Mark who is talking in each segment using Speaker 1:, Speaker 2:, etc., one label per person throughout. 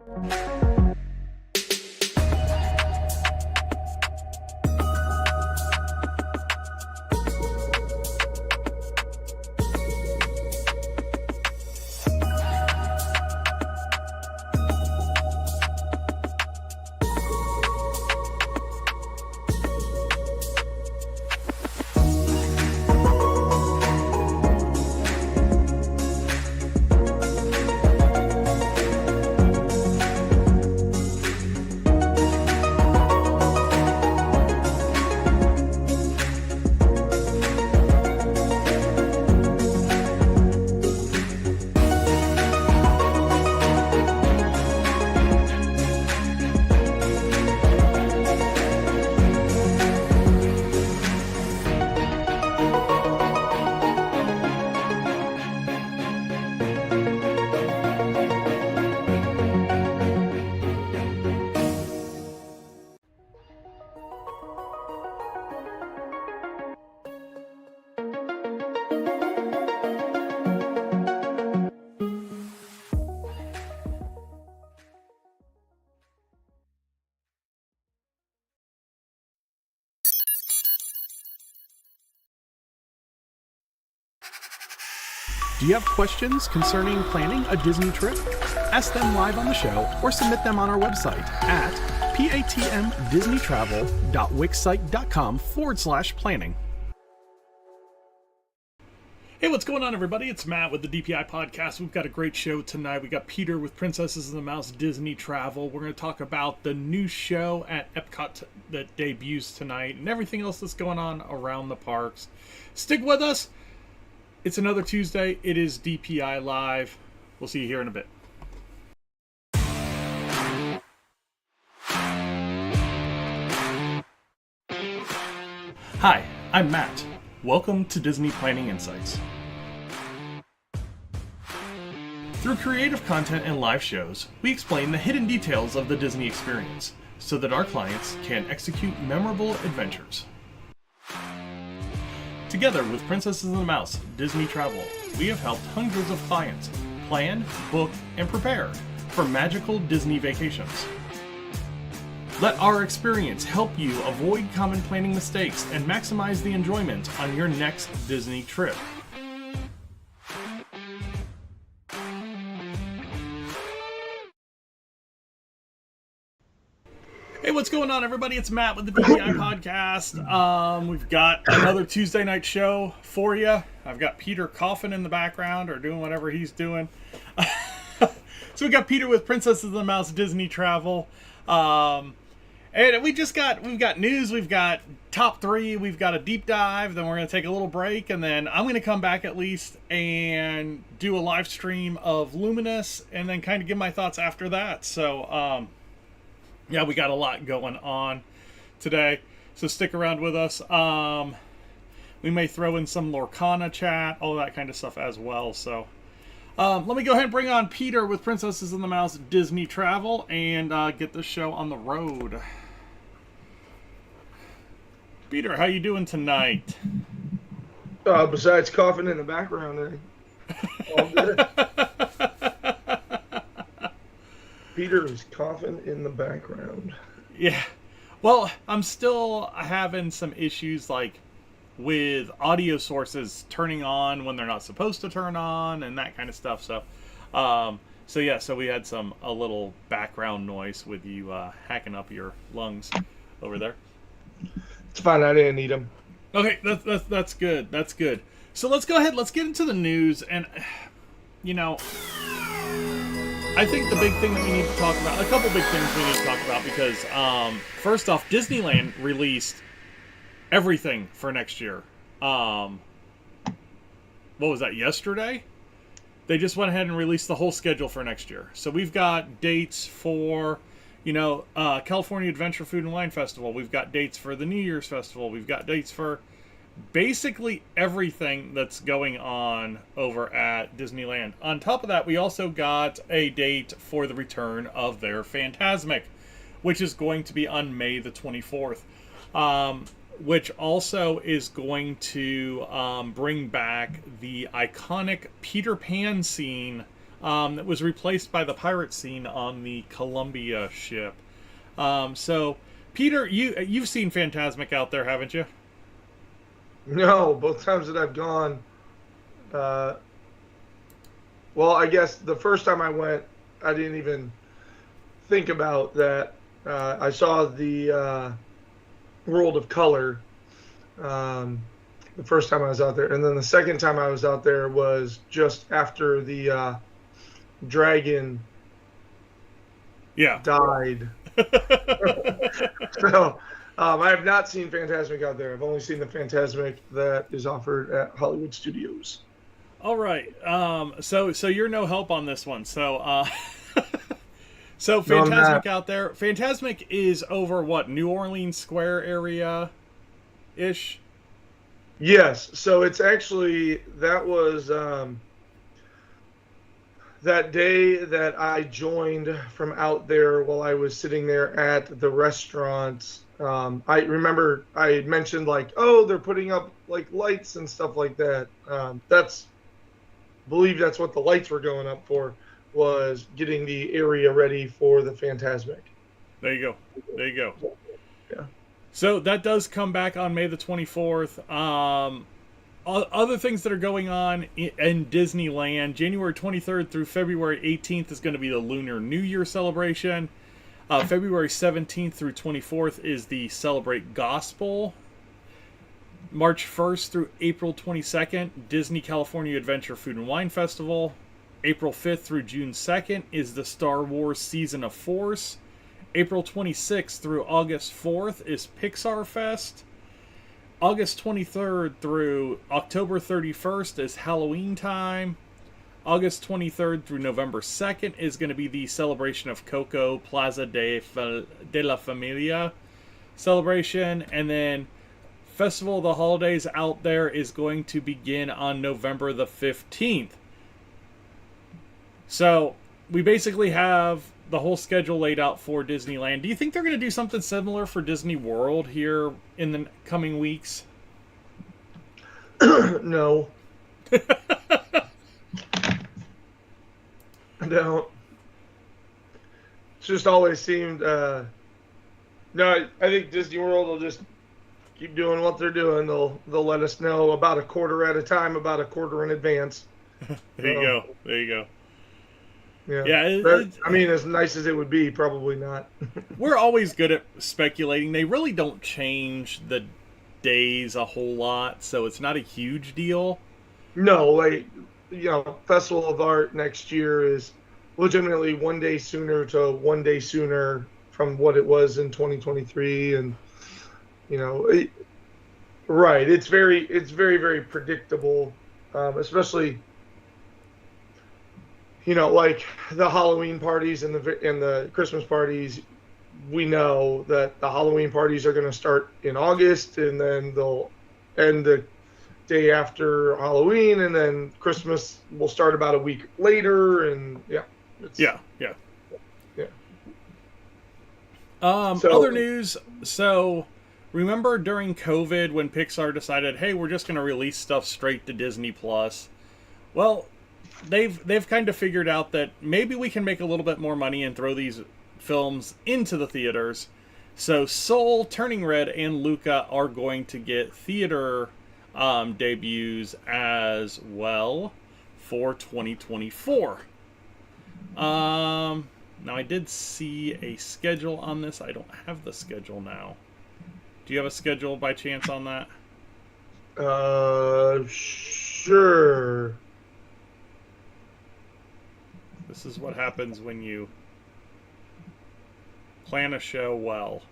Speaker 1: Do you have questions concerning planning a Disney trip? Ask them live on the show or submit them on our website at patmdisneytravel.wixsite.com/planning. Hey, what's going on, everybody? It's Matt with the DPI podcast. We've got a great show tonight. We got Peter with Princesses and the Mouse Disney Travel. We're going to talk about the new show at EPCOT that debuts tonight and everything else that's going on around the parks. Stick with us. It's another Tuesday. It is DPI Live. We'll see you here in a bit. Hi, I'm Matt. Welcome to Disney Planning Insights. Through creative content and live shows, we explain the hidden details of the Disney experience so that our clients can execute memorable adventures. Together with Princesses and the Mouse Disney Travel, we have helped hundreds of clients plan, book, and prepare for magical Disney vacations. Let our experience help you avoid common planning mistakes and maximize the enjoyment on your next Disney trip. Hey, what's going on, everybody? It's Matt with the DPI podcast. We've got another Tuesday night show for you. I've got Peter coughing in the background or doing whatever he's doing. So we got Peter with Princesses and the Mouse Disney Travel. And we've got news, we've got top 3, we've got a deep dive, then we're going to take a little break, and then I'm going to come back at least and do a live stream of Luminous, and then kind of give my thoughts after that. So, yeah, we got a lot going on today, so stick around with us. We may throw in some Lorcana chat, all that kind of stuff as well. So let me go ahead and bring on Peter with Princesses and the Mouse Disney Travel and get this show on the road. Peter, how you doing tonight?
Speaker 2: Besides coughing in the background, all good. Peter is coughing in the background.
Speaker 1: Yeah. Well, I'm still having some issues like with audio sources turning on when they're not supposed to turn on and that kind of stuff. So, so we had a little background noise with you hacking up your lungs over there.
Speaker 2: It's fine. I didn't need them.
Speaker 1: Okay, that's good. That's good. So let's go ahead. Let's get into the news. And, I think the big thing that we need to talk about, a couple big things we need to talk about, because first off, Disneyland released everything for next year. What was that, yesterday? They just went ahead and released the whole schedule for next year. So we've got dates for, California Adventure Food and Wine Festival. We've got dates for the New Year's Festival. We've got dates for basically everything that's going on over at Disneyland. On top of that, we also got a date for the return of their Fantasmic, which is going to be on May the 24th, which also is going to bring back the iconic Peter Pan scene that was replaced by the pirate scene on the Columbia ship. So, Peter, you've seen Fantasmic out there, haven't you?
Speaker 2: No, both times that I've gone. Well, I guess the first time I went, I didn't even think about that. I saw the World of Color the first time I was out there, and then the second time I was out there was just after the dragon died. So I have not seen Fantasmic out there. I've only seen the Fantasmic that is offered at Hollywood Studios.
Speaker 1: All right. So you're no help on this one. So so Fantasmic out there. Fantasmic is over what, New Orleans Square area ish?
Speaker 2: Yes. So it's actually, that was that day that I joined from out there while I was sitting there at the restaurant. I remember I mentioned like, oh, they're putting up like lights and stuff like that. Believe that's what the lights were going up for, was getting the area ready for the Fantasmic.
Speaker 1: There you go. There you go.
Speaker 2: Yeah.
Speaker 1: So that does come back on May the 24th. Other things that are going on in Disneyland, January 23rd through February 18th is going to be the Lunar New Year celebration. February 17th through 24th is the Celebrate Gospel. March 1st through April 22nd, Disney California Adventure Food and Wine Festival. April 5th through June 2nd is the Star Wars Season of Force. April 26th through August 4th is Pixar Fest. August 23rd through October 31st is Halloween time. August 23rd through November 2nd is going to be the celebration of Coco Plaza de la Familia celebration. And then Festival of the Holidays out there is going to begin on November the 15th. So we basically have the whole schedule laid out for Disneyland. Do you think they're going to do something similar for Disney World here in the coming weeks?
Speaker 2: No. I don't. It's just always seemed... No, I think Disney World will just keep doing what they're doing. They'll let us know about a quarter at a time, about a quarter in advance.
Speaker 1: There you go. There you go.
Speaker 2: Yeah, I mean, as nice as it would be, probably not.
Speaker 1: We're always good at speculating. They really don't change the days a whole lot, so it's not a huge deal.
Speaker 2: No, like, Festival of Art next year is legitimately 1 day sooner to 1 day sooner from what it was in 2023, and right. It's very, very predictable, especially. Like the Halloween parties and the Christmas parties, we know that the Halloween parties are going to start in August, and then they'll end the day after Halloween, and then Christmas will start about a week later, and yeah.
Speaker 1: Other news. So, remember during COVID when Pixar decided, hey, we're just going to release stuff straight to Disney Plus? Well, they've kind of figured out that maybe we can make a little bit more money and throw these films into the theaters. So Soul, Turning Red, and Luca are going to get theater debuts as well for 2024. Now I did see a schedule on this. I don't have the schedule now. Do you have a schedule by chance on that?
Speaker 2: Sure.
Speaker 1: This is what happens when you plan a show well.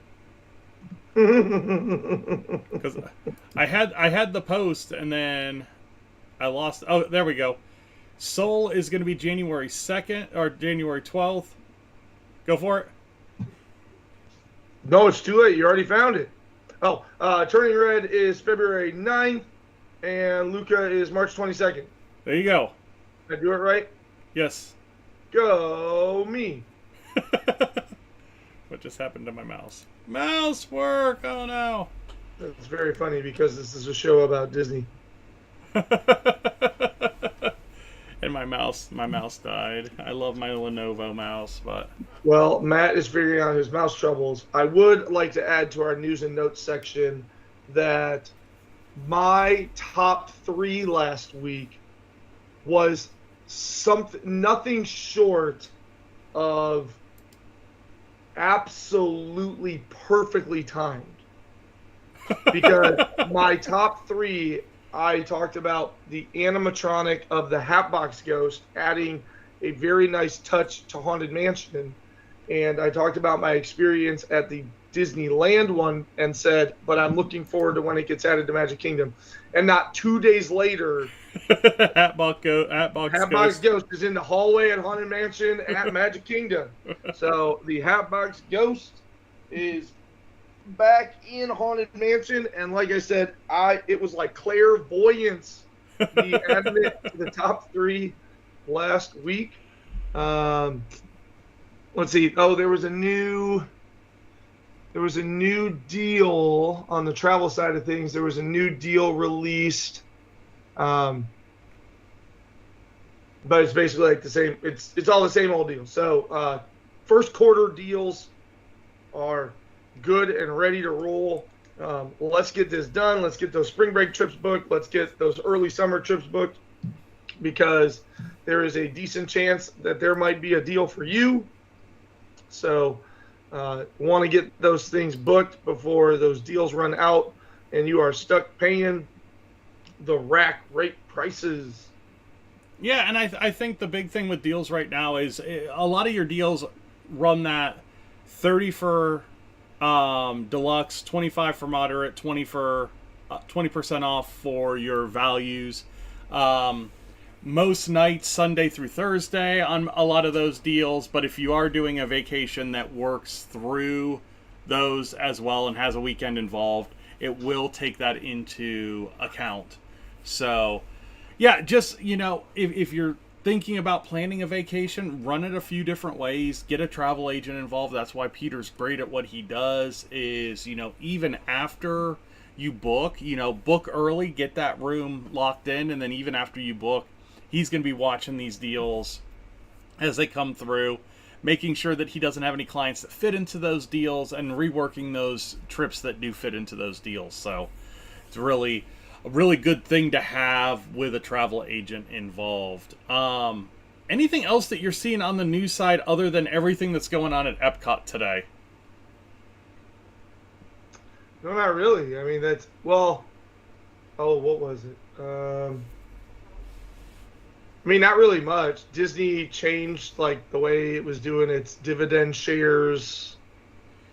Speaker 1: Because I had the post and then I lost. Oh, there we go. Soul is going to be January 2nd or January 12th. Go for it.
Speaker 2: No, it's too late. You already found it. Oh, Turning Red is February 9th and Luca is March 22nd.
Speaker 1: There you go.
Speaker 2: Did I do it right?
Speaker 1: Yes.
Speaker 2: Go me.
Speaker 1: What just happened to my mouse? Mouse work! Oh no.
Speaker 2: That's very funny because this is a show about Disney.
Speaker 1: And my mouse died. I love my Lenovo mouse, but
Speaker 2: Well, Matt is figuring out his mouse troubles. I would like to add to our news and notes section that my top 3 last week was nothing short of absolutely perfectly timed. Because my top 3, I talked about the animatronic of the Hatbox Ghost adding a very nice touch to Haunted Mansion. And I talked about my experience at the Disneyland one and said, but I'm looking forward to when it gets added to Magic Kingdom. And not 2 days later, Hatbox Ghost is in the hallway at Haunted Mansion at Magic Kingdom. So the Hatbox Ghost is back in Haunted Mansion, and like I said, it was like clairvoyance. The added it to the top 3 last week. Let's see. Oh, there was a new deal on the travel side of things. There was a new deal released, but it's basically like the same. It's all the same old deal. So first quarter deals are good and ready to roll. Let's get this done. Let's get those spring break trips booked. Let's get those early summer trips booked, because there is a decent chance that there might be a deal for you. So want to get those things booked before those deals run out and you are stuck paying the rack rate prices.
Speaker 1: Yeah, and I think the big thing with deals right now is a lot of your deals run that 30 for deluxe, 25 for moderate, 20% off for your values. Most nights, Sunday through Thursday on a lot of those deals, but if you are doing a vacation that works through those as well and has a weekend involved, it will take that into account. So, yeah, just, if you're thinking about planning a vacation, run it a few different ways. Get a travel agent involved. That's why Peter's great at what he does is, even after you book, book early, get that room locked in, and then even after you book, he's going to be watching these deals as they come through, making sure that he doesn't have any clients that fit into those deals and reworking those trips that do fit into those deals. So it's really a really good thing to have with a travel agent involved. Anything else that you're seeing on the news side other than everything that's going on at Epcot today?
Speaker 2: No, not really. I mean, what was it? Not really much. Disney changed the way it was doing its dividend shares.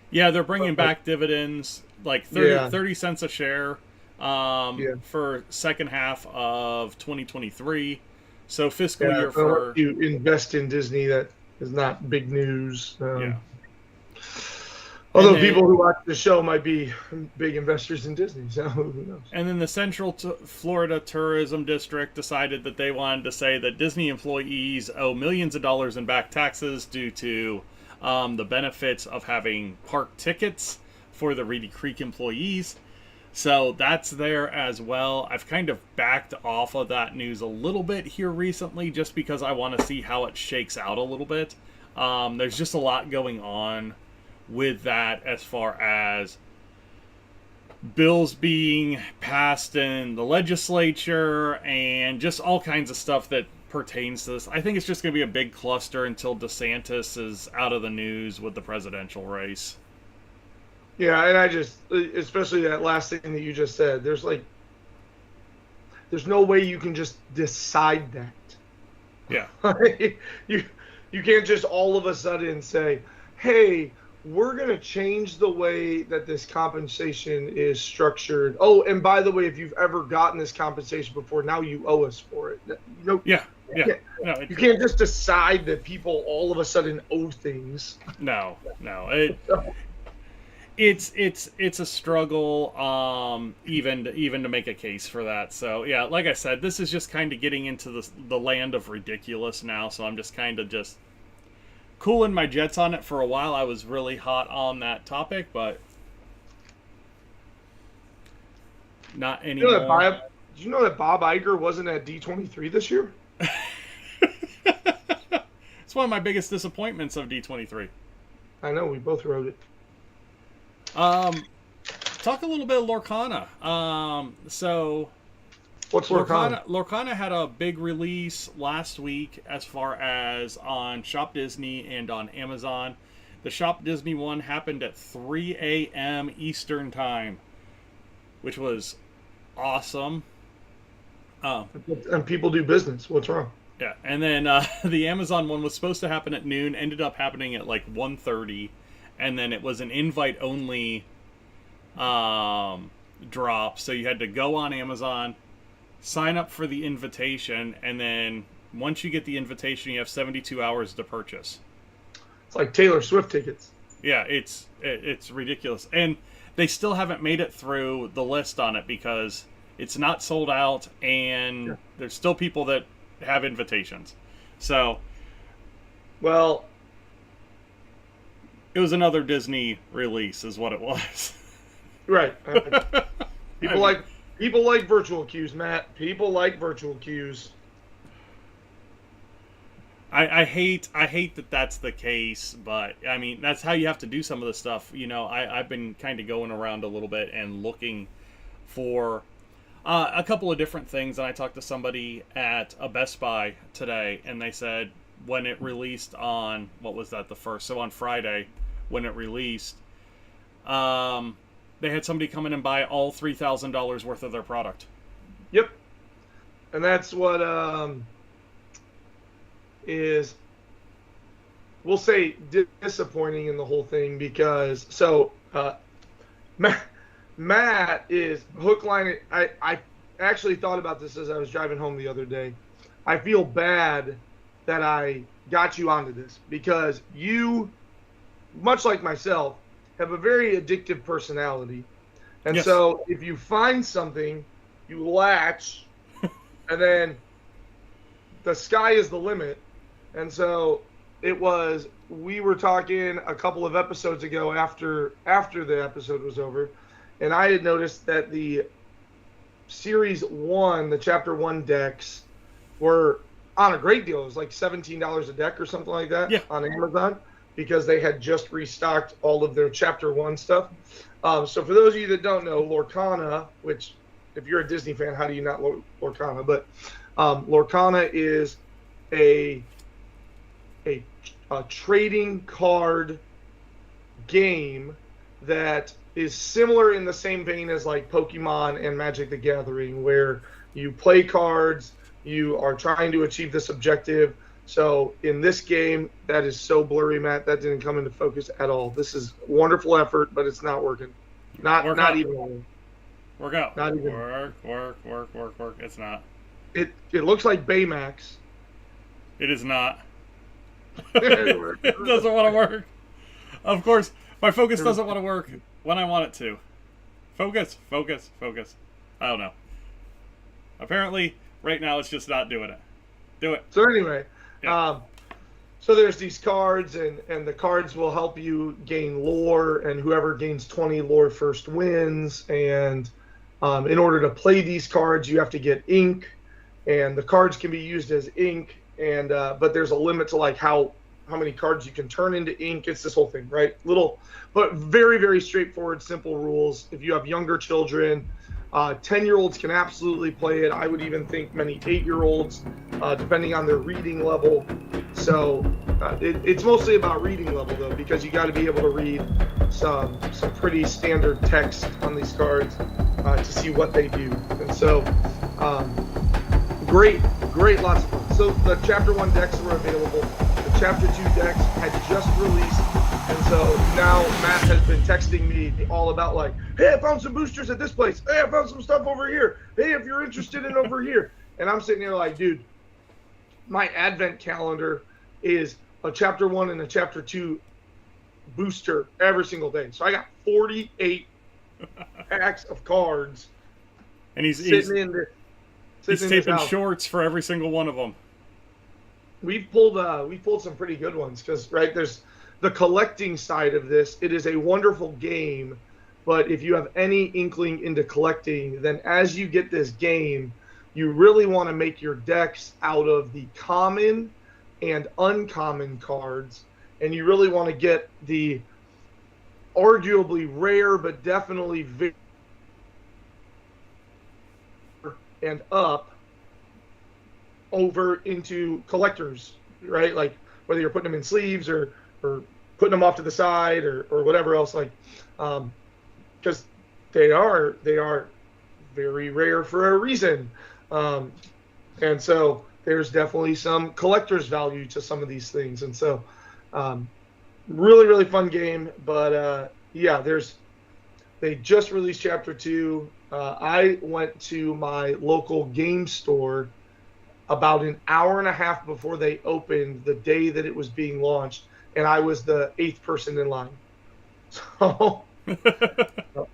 Speaker 1: Yeah, they're bringing back dividends, 30 cents a share for second half of 2023. So fiscal year for...
Speaker 2: you invest in Disney, that is not big news. Although people who watch the show might be big investors in Disney, so who knows? And
Speaker 1: then the Central Florida Tourism District decided that they wanted to say that Disney employees owe millions of dollars in back taxes due to the benefits of having park tickets for the Reedy Creek employees. So that's there as well. I've kind of backed off of that news a little bit here recently just because I want to see how it shakes out a little bit. There's just a lot going on with that as far as bills being passed in the legislature and just all kinds of stuff that pertains to this. I think it's just going to be a big cluster until DeSantis is out of the news with the presidential race.
Speaker 2: Yeah, and I just, especially that last thing that you just said, there's no way you can just decide that.
Speaker 1: Yeah.
Speaker 2: You can't just all of a sudden say, hey, we're going to change the way that this compensation is structured. Oh, and by the way, if you've ever gotten this compensation before, now you owe us for it.
Speaker 1: Yeah.
Speaker 2: You can't just decide that people all of a sudden owe things.
Speaker 1: No. It's a struggle, even to make a case for that. So yeah, like I said, this is just kind of getting into the land of ridiculous now. So I'm just kind of just cooling my jets on it for a while. I was really hot on that topic, but not anymore.
Speaker 2: Did you know that Bob Iger wasn't at D23 this year?
Speaker 1: It's one of my biggest disappointments of D23.
Speaker 2: I know, we both wrote it.
Speaker 1: Talk a little bit of Lorcana.
Speaker 2: What's Lorcana?
Speaker 1: Lorcana had a big release last week as far as on Shop Disney and on Amazon. The Shop Disney one happened at 3 a.m. Eastern Time, which was awesome.
Speaker 2: And people do business. What's wrong?
Speaker 1: Yeah, and then the Amazon one was supposed to happen at noon, ended up happening at like 1:30, and then it was an invite-only drop, so you had to go on Amazon, sign up for the invitation, and then once you get the invitation, you have 72 hours to purchase.
Speaker 2: It's like Taylor Swift tickets.
Speaker 1: Yeah, it's ridiculous. And they still haven't made it through the list on it because it's not sold out, and there's still people that have invitations. So,
Speaker 2: well,
Speaker 1: it was another Disney release is what it was.
Speaker 2: Right. People like virtual queues, Matt. People like virtual queues.
Speaker 1: I hate that that's the case, but I mean that's how you have to do some of the stuff. You know, I've been kind of going around a little bit and looking for a couple of different things, and I talked to somebody at a Best Buy today, and they said when it released on what was that, the first? So on Friday when it released, they had somebody come in and buy all $3,000 worth of their product.
Speaker 2: Yep, and that's what is, we'll say, disappointing in the whole thing, because Matt is hook, line. I actually thought about this as I was driving home the other day. I feel bad that I got you onto this because you, much like myself, have a very addictive personality. And
Speaker 1: yes.
Speaker 2: So if you find something, you latch, and then the sky is the limit. And so we were talking a couple of episodes ago after the episode was over, and I had noticed that the Series 1, the Chapter 1 decks were on a great deal. It was like $17 a deck or something like that on Amazon, because they had just restocked all of their Chapter 1 stuff. So for those of you that don't know, Lorcana, which if you're a Disney fan, how do you not know Lorcana? But Lorcana is a trading card game that is similar in the same vein as like Pokemon and Magic the Gathering, where you play cards, you are trying to achieve this objective. So in this game, that is so blurry, Matt, that didn't come into focus at all. This is wonderful effort, but it's not working. Not even.
Speaker 1: Work out.
Speaker 2: Not even.
Speaker 1: Work. It's not.
Speaker 2: It looks like Baymax.
Speaker 1: It is not. It doesn't want to work. Of course, my focus doesn't want to work when I want it to. Focus. I don't know. Apparently, right now it's just not doing it. Do it.
Speaker 2: So anyway, so there's these cards, and the cards will help you gain lore, and whoever gains 20 lore first wins. And in order to play these cards, you have to get ink, and the cards can be used as ink. And but there's a limit to like how many cards you can turn into ink. It's this whole thing, right? But very, very straightforward, simple rules. If you have younger children, 10-year-olds can absolutely play it. I would even think many 8-year-olds, depending on their reading level. So it's mostly about reading level, though, because you got to be able to read some pretty standard text on these cards to see what they do. And so great, lots of fun. So the Chapter 1 decks were available. The Chapter 2 decks had just released. And so now Matt has been texting me all about like, hey, I found some boosters at this place. Hey, I found some stuff over here. Hey, if you're interested in over here. And I'm sitting here like, dude, my advent calendar is a Chapter 1 and a Chapter 2 booster every single day. So I got 48 packs of cards.
Speaker 1: And he's taping shorts for every single one of them.
Speaker 2: We've pulled some pretty good ones because there's the collecting side of this. It is a wonderful game, but if you have any inkling into collecting, then as you get this game, you really want to make your decks out of the common and uncommon cards, and you really want to get the arguably rare but definitely very and up over into collectors, right? Like whether you're putting them in sleeves or putting them off to the side or whatever else, like because they are very rare for a reason, and so there's definitely some collector's value to some of these things. And so really fun game. But yeah, they just released chapter 2. I went to my local game store about an hour and a half before they opened the day that it was being launched, and I was the 8th person in line. So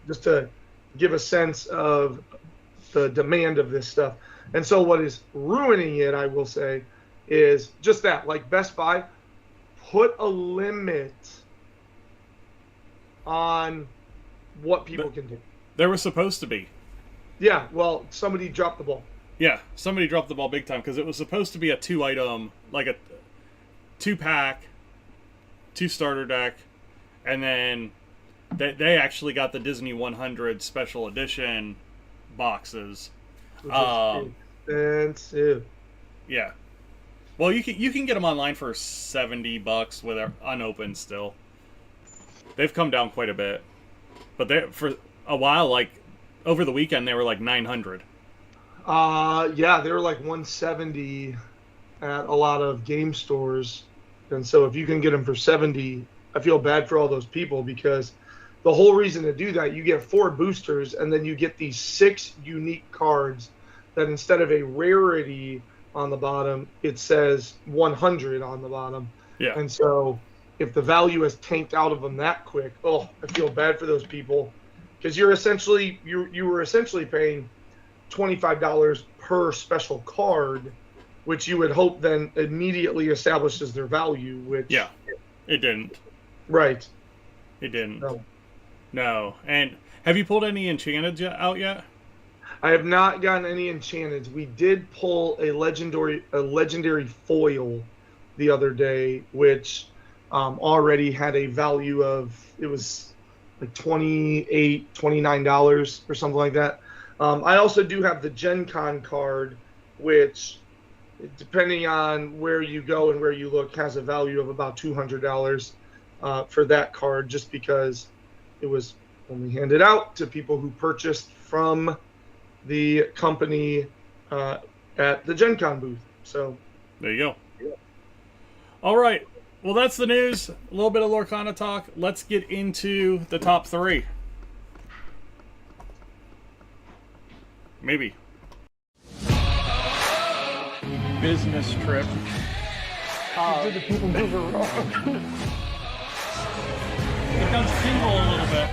Speaker 2: just to give a sense of the demand of this stuff. And so what is ruining it, I will say, is just that, like Best Buy, put a limit on what people can do.
Speaker 1: There was supposed to be.
Speaker 2: Yeah, well, somebody dropped the ball.
Speaker 1: Yeah, somebody dropped the ball big time, because it was supposed to be a 2-item, like a 2-pack, 2 starter deck, and then they actually got the Disney 100 special edition boxes.
Speaker 2: Which is expensive.
Speaker 1: Yeah. Well, you can get them online for $70 with unopened still. They've come down quite a bit, but they for a while, like over the weekend, they were like $900.
Speaker 2: Yeah, they were like $170 at a lot of game stores, and so if you can get them for $70, I feel bad for all those people, because the whole reason to do that, you get 4 boosters, and then you get these 6 unique cards that instead of a rarity on the bottom, it says 100 on the bottom.
Speaker 1: Yeah.
Speaker 2: And so if the value has tanked out of them that quick, I feel bad for those people, because you were essentially paying $25 per special card, which you would hope then immediately establishes their value, which
Speaker 1: it didn't.
Speaker 2: Right.
Speaker 1: It didn't. No. And have you pulled any Enchanted out yet?
Speaker 2: I have not gotten any Enchanted. We did pull a legendary foil the other day, which already had a value of, it was like $28, $29 or something like that. I also do have the Gen Con card, which, depending on where you go and where you look, has a value of about $200 for that card, just because it was only handed out to people who purchased from the company at the Gen Con booth. So
Speaker 1: there you go. Yeah. All right. Well, that's the news. A little bit of Lorcana talk. Let's get into the top 3. Maybe. Business trip.
Speaker 2: did the people move around?
Speaker 1: It does tingle a little bit.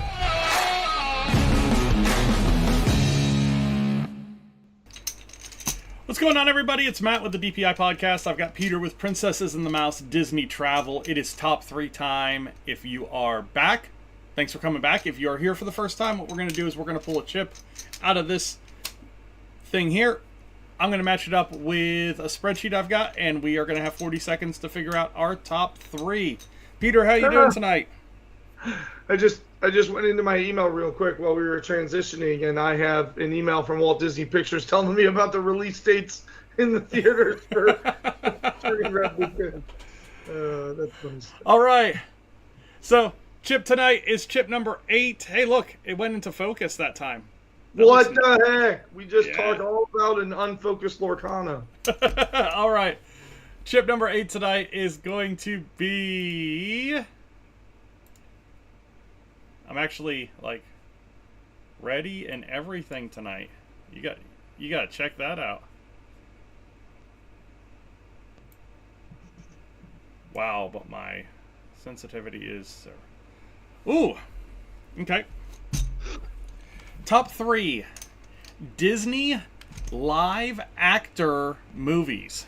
Speaker 1: What's going on, everybody? It's Matt with the DPI Podcast. I've got Peter with Princesses and the Mouse Disney Travel. It is top 3 time. If you are back, thanks for coming back. If you are here for the first time, what we're going to do is we're going to pull a chip out of this thing here. I'm going to match it up with a spreadsheet I've got, and we are going to have 40 seconds to figure out our top 3. Peter, how you doing tonight?
Speaker 2: I just went into my email real quick while we were transitioning, and I have an email from Walt Disney Pictures telling me about the release dates in the theaters for Turning Red Weekend. That's funny stuff.
Speaker 1: All right. So, chip tonight is chip number 8. Hey, look, it went into focus that time.
Speaker 2: What the heck? We just talked all about an unfocused Lorcana.
Speaker 1: All right. Chip number 8 tonight is going to be... I'm actually, like, ready and everything tonight. You got to check that out. Wow, but my sensitivity is... Ooh! Okay. Top 3 Disney live actor movies.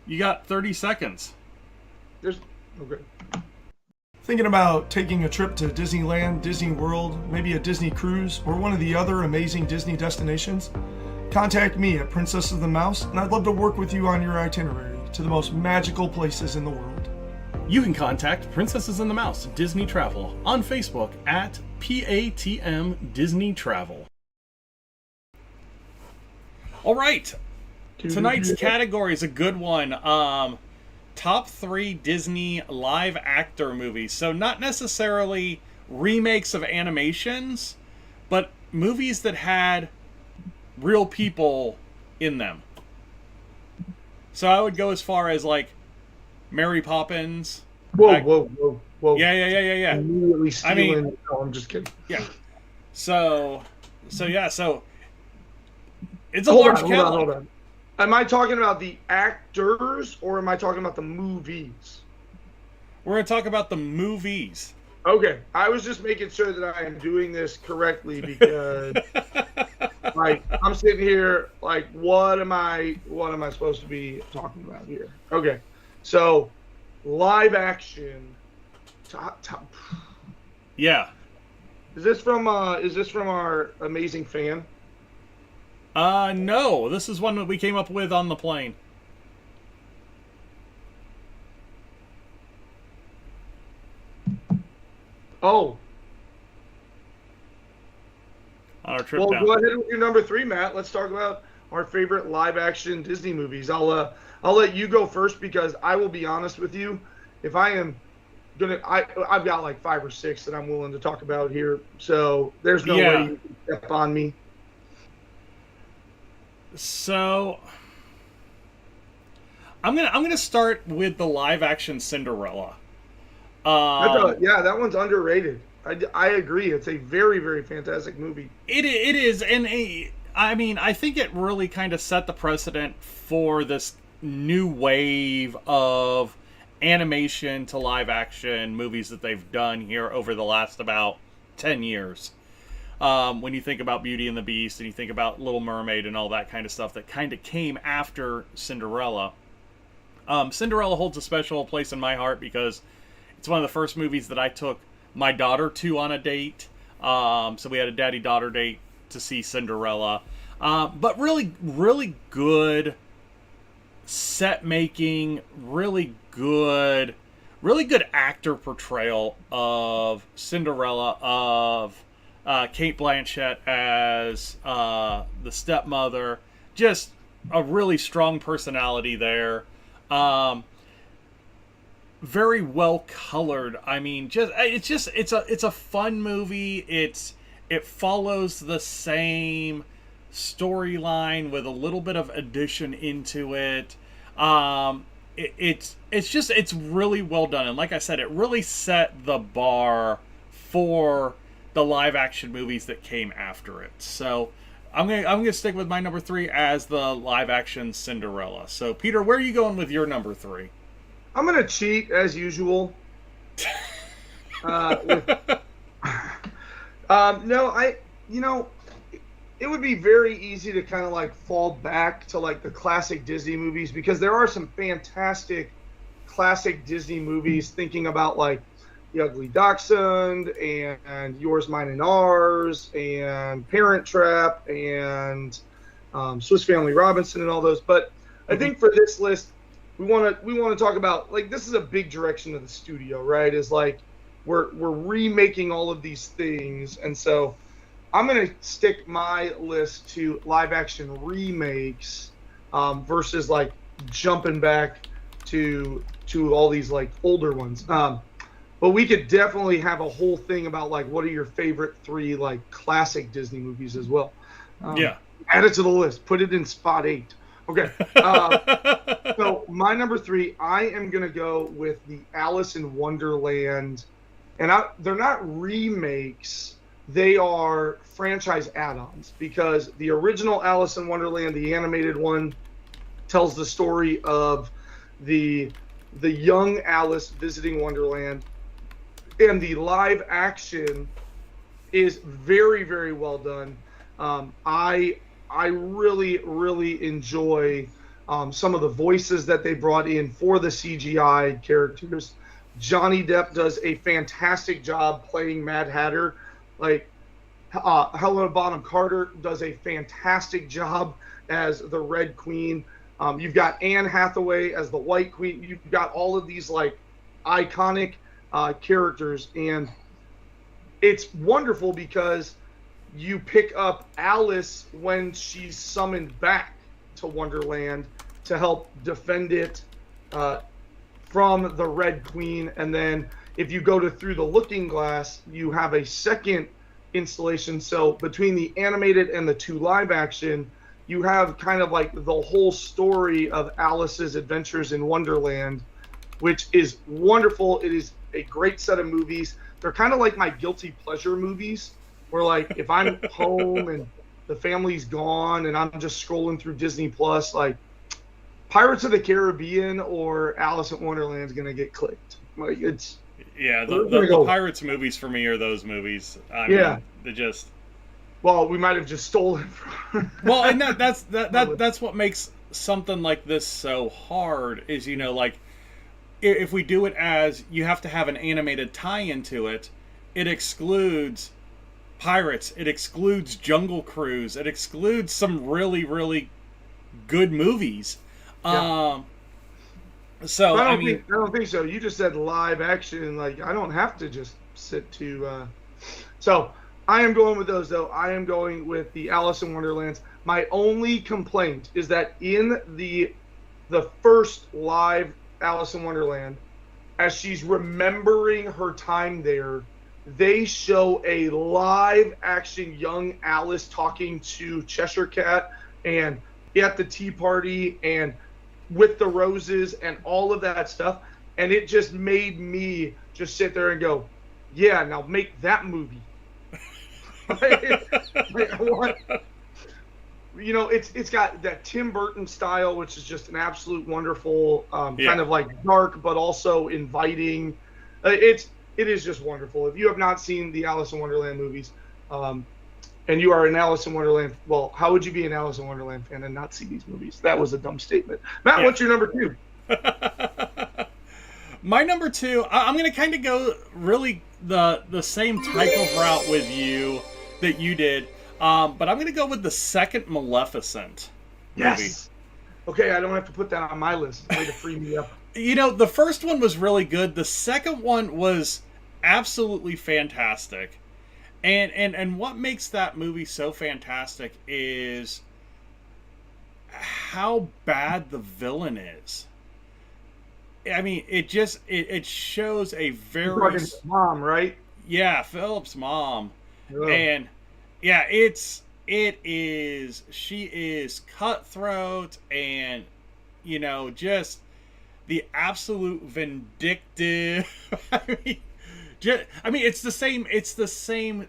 Speaker 1: You got 30 seconds.
Speaker 2: Okay.
Speaker 3: Thinking about taking a trip to Disneyland, Disney World, maybe a Disney cruise, or one of the other amazing Disney destinations? Contact me at Princess of the Mouse, and I'd love to work with you on your itinerary to the most magical places in the world.
Speaker 1: You can contact Princesses and the Mouse Disney Travel on Facebook at PATM Disney Travel. All right. Tonight's category is a good one. Top 3 Disney live actor movies. So not necessarily remakes of animations, but movies that had real people in them. So I would go as far as like Mary Poppins.
Speaker 2: Whoa.
Speaker 1: Yeah.
Speaker 2: Immediately stealing.
Speaker 1: I mean,
Speaker 2: no, I'm just kidding.
Speaker 1: Yeah. So it's a large catalog.
Speaker 2: Hold on. Am I talking about the actors or am I talking about the movies?
Speaker 1: We're going to talk about the movies.
Speaker 2: Okay. I was just making sure that I am doing this correctly because like I'm sitting here like what am I supposed to be talking about here? Okay. So live action top.
Speaker 1: Yeah.
Speaker 2: Is this from our amazing fan?
Speaker 1: No. This is one that we came up with on the plane.
Speaker 2: Oh.
Speaker 1: On our trip
Speaker 2: Well,
Speaker 1: down.
Speaker 2: go ahead with your number 3, Matt. Let's talk about our favorite live-action Disney movies. I'll let you go first because I will be honest with you. If I am gonna, I've got like 5 or 6 that I'm willing to talk about here. So there's no way you can step on me.
Speaker 1: So I'm gonna start with the live-action Cinderella.
Speaker 2: That one's underrated. I agree. It's a very, very fantastic movie.
Speaker 1: It is, and I mean, I think it really kind of set the precedent for this new wave of animation to live action movies that they've done here over the last about 10 years. When you think about Beauty and the Beast and you think about Little Mermaid and all that kind of stuff that kind of came after Cinderella. Cinderella holds a special place in my heart because it's one of the first movies that I took my daughter to on a date. So we had a daddy-daughter date to see Cinderella. But really, really good set making, really good actor portrayal of Cinderella, of Cate Blanchett as the stepmother. Just a really strong personality there. Very well colored. I mean, it's a fun movie. It follows the same storyline with a little bit of addition into it. It's really well done, and like I said, it really set the bar for the live action movies that came after it. So I'm gonna stick with my number 3 as the live action Cinderella. So Peter, where are you going with your number 3?
Speaker 2: I'm gonna cheat as usual. It would be very easy to kind of like fall back to like the classic Disney movies because there are some fantastic classic Disney movies. Thinking about like The Ugly Dachshund and Yours, Mine, and Ours and Parent Trap and Swiss Family Robinson and all those. But I think for this list, we want to talk about like this is a big direction of the studio, right? Is like we're remaking all of these things, and so I'm gonna stick my list to live action remakes versus like jumping back to all these like older ones. But we could definitely have a whole thing about like what are your favorite 3 like classic Disney movies as well. Add it to the list. Put it in spot 8. Okay. So my number 3, I am gonna go with the Alice in Wonderland, and they're not remakes. They are franchise add-ons because the original Alice in Wonderland, the animated one, tells the story of the young Alice visiting Wonderland, and the live action is very, very well done. I really, really enjoy some of the voices that they brought in for the CGI characters. Johnny Depp does a fantastic job playing Mad Hatter. Like, Helena Bonham Carter does a fantastic job as the Red Queen. You've got Anne Hathaway as the White Queen. You've got all of these like iconic characters, and it's wonderful because you pick up Alice when she's summoned back to Wonderland to help defend it from the Red Queen. And then if you go to Through the Looking Glass, you have a second installation. So between the animated and the 2 live action, you have kind of like the whole story of Alice's adventures in Wonderland, which is wonderful. It is a great set of movies. They're kind of like my guilty pleasure movies, where like if I'm home and the family's gone and I'm just scrolling through Disney Plus, like Pirates of the Caribbean or Alice in Wonderland is gonna get clicked. Like it's
Speaker 1: the Pirates movies for me are those movies. I mean, they just.
Speaker 2: Well, we might have just stolen from.
Speaker 1: Well, and that's what makes something like this so hard. Is like if we do it as you have to have an animated tie-in to it, it excludes Pirates, it excludes Jungle Cruise, it excludes some really, really good movies.
Speaker 2: Yeah.
Speaker 1: So
Speaker 2: I don't think so. You just said live action. Like I don't have to just sit to. So I am going with those though. I am going with the Alice in Wonderlands. My only complaint is that in the first live Alice in Wonderland, as she's remembering her time there, they show a live action young Alice talking to Cheshire Cat and at the tea party and with the roses and all of that stuff. And it just made me just sit there and go, yeah, now make that movie. It's got that Tim Burton style, which is just an absolute wonderful, kind of like dark, but also inviting. It is just wonderful. If you have not seen the Alice in Wonderland movies, and you are an Alice in Wonderland, well, how would you be an Alice in Wonderland fan and not see these movies? That was a dumb statement. Matt, what's your number 2?
Speaker 1: My number 2, I'm going to kind of go really the same type of route with you that you did, but I'm going to go with the second Maleficent movie.
Speaker 2: Yes. Okay, I don't have to put that on my list. Way to free me up.
Speaker 1: The first one was really good. The second one was absolutely fantastic. And what makes that movie so fantastic is how bad the villain is. I mean, it shows a very
Speaker 2: mom, right?
Speaker 1: Yeah, Philip's mom.
Speaker 2: Ugh.
Speaker 1: And yeah, she is cutthroat and just the absolute vindictive. I mean, it's the same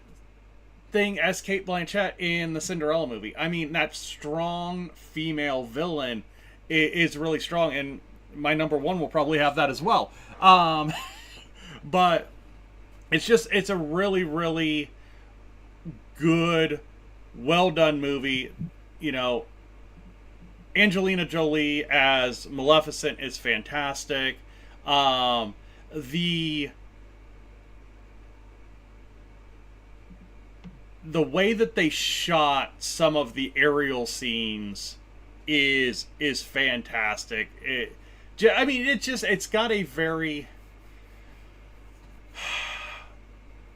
Speaker 1: thing as Cate Blanchett in the Cinderella movie. I mean, that strong female villain is really strong, and my number 1 will probably have that as well. But it's a really, really good, well done movie. Angelina Jolie as Maleficent is fantastic. The way that they shot some of the aerial scenes is fantastic. It's got a very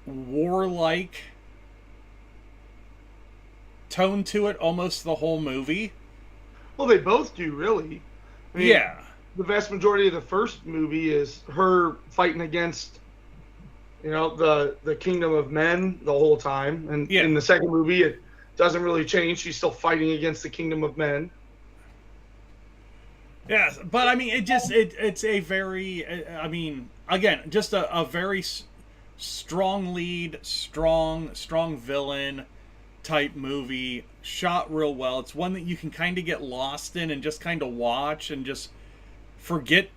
Speaker 1: warlike tone to it almost the whole movie.
Speaker 2: Well, they both do, really. I mean,
Speaker 1: yeah.
Speaker 2: The vast majority of the first movie is her fighting against the kingdom of men the whole time, and in the second movie it doesn't really change. She's still fighting against the kingdom of men.
Speaker 1: Yes, but I mean, it's a very, I mean, again, just a very strong lead, strong villain type movie, shot real well. It's one that you can kind of get lost in and just kind of watch and just forget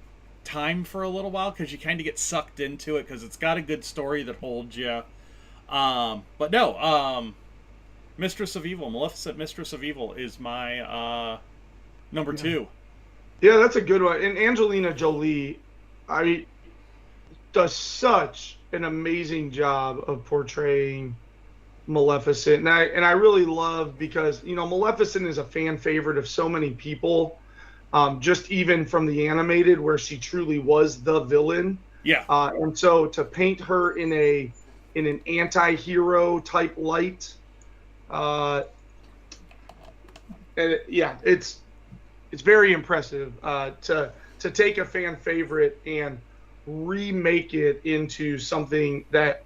Speaker 1: time for a little while because you kind of get sucked into it because it's got a good story that holds you. But no, Mistress of Evil, Maleficent, Mistress of Evil is my number 2.
Speaker 2: Yeah, that's a good one. And Angelina Jolie, does such an amazing job of portraying Maleficent, and I really love, because Maleficent is a fan favorite of so many people, just even from the animated, where she truly was the villain.
Speaker 1: Yeah.
Speaker 2: And so to paint her in an anti-hero type light, it's very impressive to take a fan favorite and remake it into something that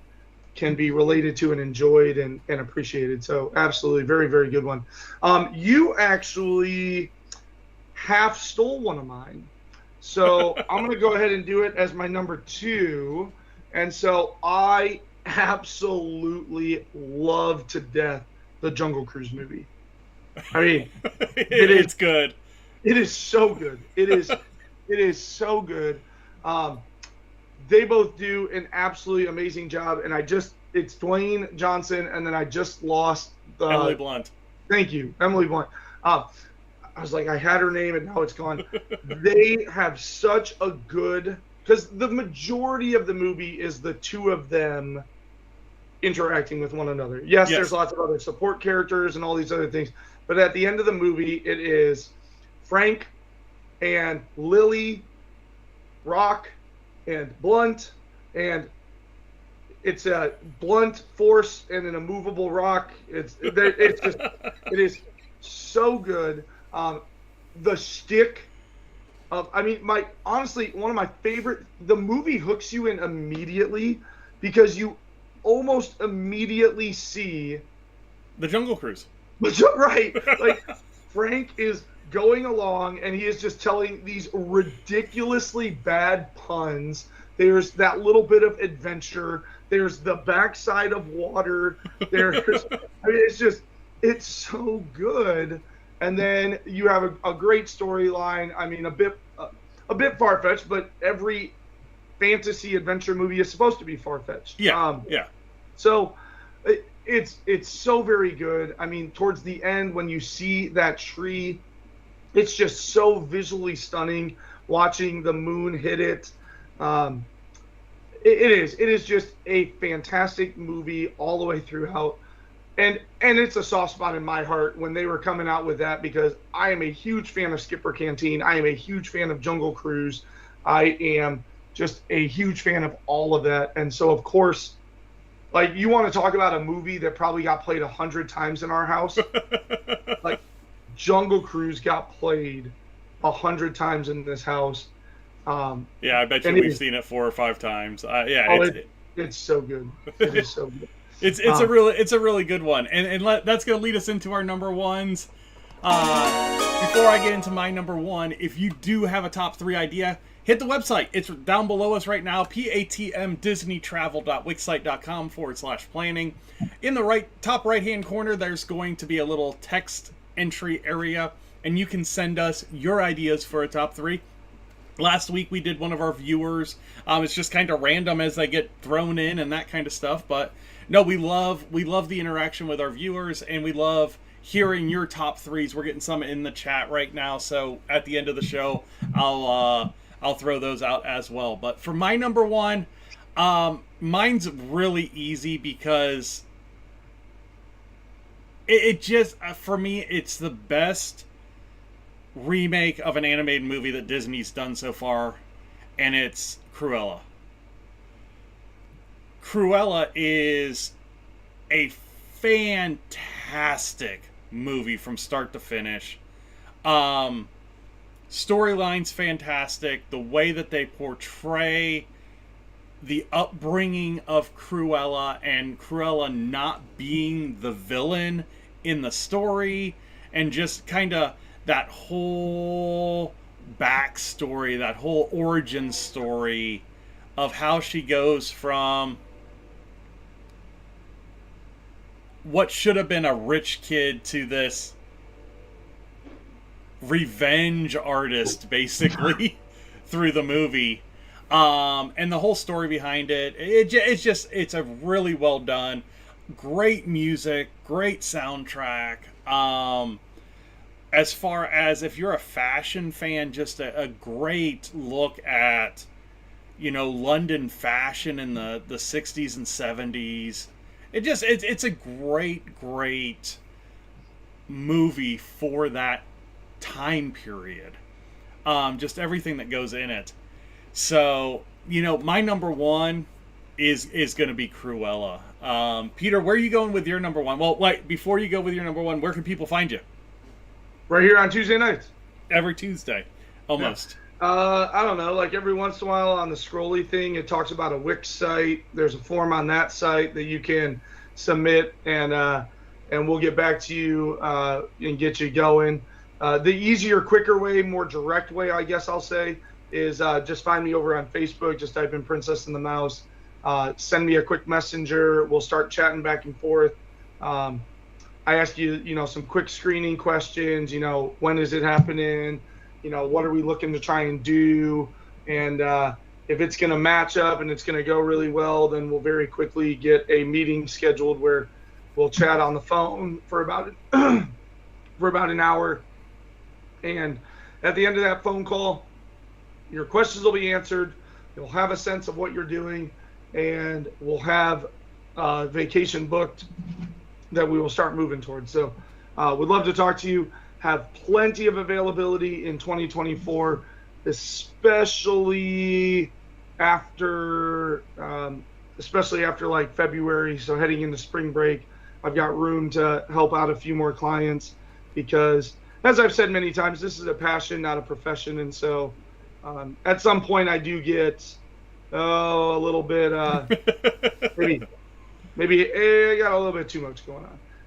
Speaker 2: can be related to and enjoyed and appreciated. So absolutely, very, very good one. You actually half stole one of mine. So I'm going to go ahead and do it as my number 2. And so I absolutely love to death the Jungle Cruise movie. I mean,
Speaker 1: it's good.
Speaker 2: It is so good. It is so good. They both do an absolutely amazing job, and it's Dwayne Johnson, and then I just lost
Speaker 1: Emily Blunt.
Speaker 2: Thank you, Emily Blunt. I was like, I had her name, and now it's gone. They have such a good, because the majority of the movie is the two of them interacting with one another. Yes, there's lots of other support characters and all these other things, but at the end of the movie, it is Frank and Lily, Rock and Blunt, and it's a Blunt force and an immovable Rock. It is so good. The shtick of, honestly, one of my favorite, the movie hooks you in immediately, because you almost immediately see
Speaker 1: the Jungle Cruise.
Speaker 2: Right. Like, Frank is going along, and he is just telling these ridiculously bad puns. There's that little bit of adventure. There's the backside of water. It's so good. And then you have a great storyline. I mean, a bit far-fetched, but every fantasy adventure movie is supposed to be far-fetched.
Speaker 1: Yeah.
Speaker 2: So it's so very good. I mean, towards the end, when you see that tree, it's just so visually stunning, watching the moon hit it. It is just a fantastic movie all the way throughout. And it's a soft spot in my heart when they were coming out with that, because I am a huge fan of Skipper Canteen. I am a huge fan of Jungle Cruise. I am just a huge fan of all of that. And so, of course, like, you want to talk about a movie that probably got played 100 times in our house? Like, Jungle Cruise got played 100 times in this house.
Speaker 1: I bet you we've seen it 4 or 5 times.
Speaker 2: It's so good. It is so good.
Speaker 1: It's a really good one, and that's going to lead us into our number ones. Before I get into my number 1, if you do have a top 3 idea, hit the website. It's down below us right now, patmdisneytravel.wixsite.com/planning. In the top right-hand corner, there's going to be a little text entry area, and you can send us your ideas for a top 3. Last week we did one of our viewers. It's just kind of random as they get thrown in and that kind of stuff. But no, we love the interaction with our viewers, and we love hearing your top 3s. We're getting some in the chat right now, so at the end of the show, I'll throw those out as well. But for my number 1, mine's really easy, because it just, for me, it's the best remake of an animated movie that Disney's done so far, and it's Cruella. Cruella is a fantastic movie from start to finish. Storyline's fantastic. The way that they portray the upbringing of Cruella, and Cruella not being the villain in the story, and just kind of that whole backstory, that whole origin story of how she goes from what should have been a rich kid to this revenge artist, basically, through the movie. And the whole story behind it, it's a really well done, great music, great soundtrack. As far as if you're a fashion fan, just a great look at, London fashion in the 60s and 70s, it's a great movie for that time period. Just everything that goes in it. So, my number one is going to be Cruella. Peter, where are you going with your number one? Well, wait, before you go with your number one, where can people find you?
Speaker 2: Right here on Tuesday nights.
Speaker 1: Every Tuesday, almost.
Speaker 2: Yeah. I don't know, like every once in a while on the Scrolly thing, it talks about a Wix site. There's a form on that site that you can submit, and we'll get back to you and get you going. The easier, quicker way, more direct way, I guess I'll say, is just find me over on Facebook. Just type in Princess and the Mouse. Send me a quick messenger. We'll start chatting back and forth. I ask you, some quick screening questions. When is it happening? What are we looking to try and do? And if it's going to match up and it's going to go really well, then we'll very quickly get a meeting scheduled where we'll chat on the phone for about an hour. And at the end of that phone call, your questions will be answered. You'll have a sense of what you're doing, and we'll have a vacation booked that we will start moving towards. So we'd love to talk to you. Have plenty of availability in 2024, especially after like February. So heading into spring break, I've got room to help out a few more clients because, as I've said many times, this is a passion, not a profession. And so at some point I do get a little bit maybe I got a little bit too much going